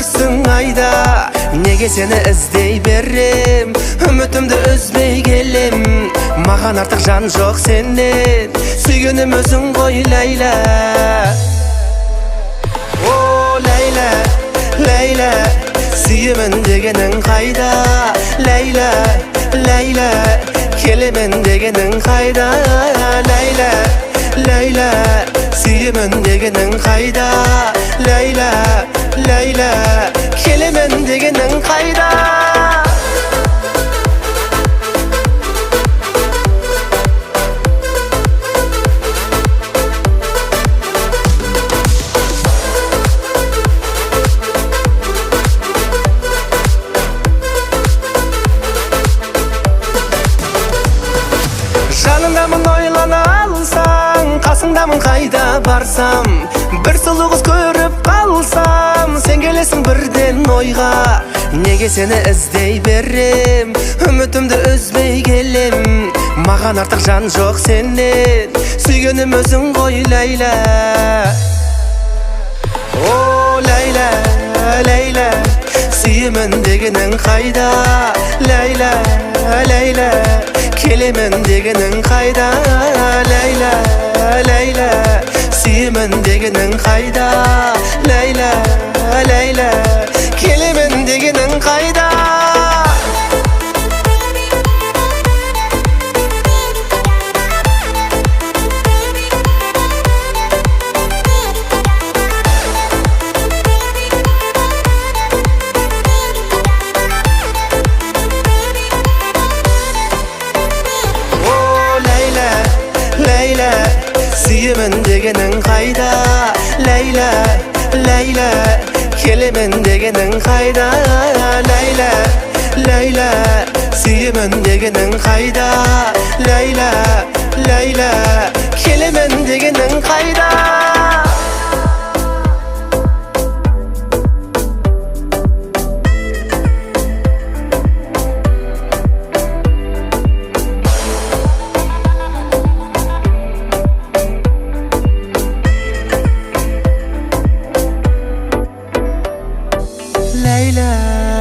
жүрсің айда, неге сені іздей берем, үмітімді үзбей келем. Маған артық жан жоқ сенен, сүйгенім өзің ғой Ләйлә. О Ләйлә, Ләйлә, сүйемін дегенің қайда? Ләйлә, Ләйлә, келемін дегенің қайда? Ләйлә, Ләйлә, сүйемін дегенің қайда? Ләйлә, Ләйлә, келемін дегенің қайда? Жаныңдамын ойлана алсаң, қасыңдамын қайда барсам. Бір сұлу қыз көріп қалсам, сен келесің бірден ойға. Неге сені іздей берем, үмітімді үзбей келем. Маған артық жан жоқ сенен, сүйгенім өзің ғой Ләйлә. О Ләйлә, Ләйлә, сүйемін дегенің қайда? Ләйлә, Ләйлә, келемін дегенің қайда? Ләйлә, Ләйлә, сүйемін дегенің қайда? Ләйлә, Ләйлә, келемін дегенің қайда? Ләйлә, сүйемін дегенің қайда? Ләйлә, Ләйлә, келемін дегенің қайда? Ләйлә, Ләйлә, сүйемін дегенің қайда? Ләйлә, Ләйлә, келемін дегенің қайда? Leyla.